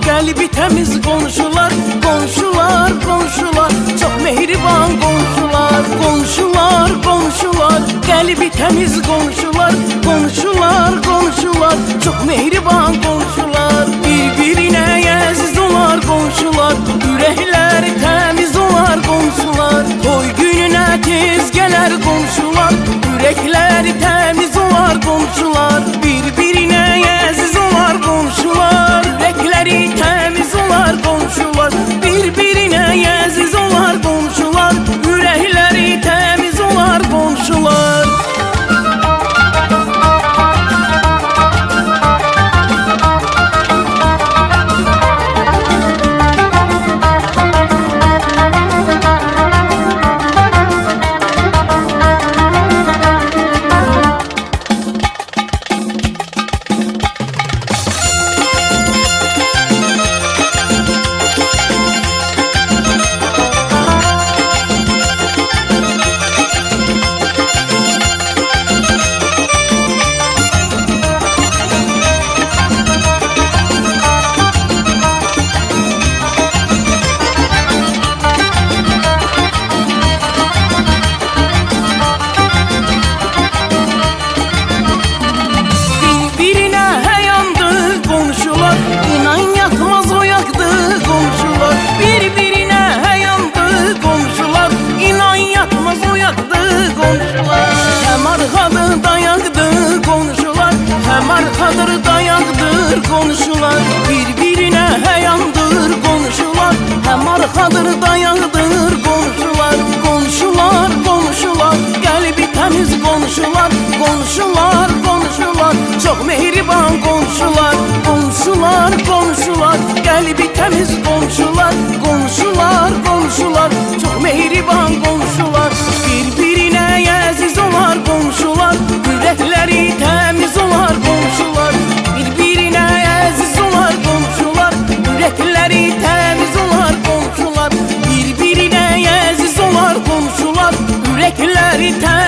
Kalbi temiz komşular, komşular, komşular, çok mehriban komşular, komşular, komşular. Kalbi temiz komşular, komşular, komşular, çok mehriban komşular. Birbirine aziz olar komşular, yürekleri temiz olar komşular. Toy gününe tez gelir komşular, yürekleri temiz olar komşular. Birbirine aziz olar komşular, yürekleri temiz olar komşular. Birbirine aziz olar komşular, yürekleri temiz olar komşular. Hem arkadır dayakdır komşular, hem arkadır dayakdır komşular. Birbirine heyandır komşular, hem arkadır dayakdır komşular. Komşular, komşular, kalbi temiz komşular, komşular, komşular, çok mehriban komşular. Komşular, komşular, kalbi temiz komşular, komşular, komşular, çok mehriban komşular. Birbirine aziz olar komşular, yürekleri temiz olar komşular. Birbirine aziz olar komşular, yürekleri temiz olar komşular. Birbirine aziz olar komşular, yürekleri temiz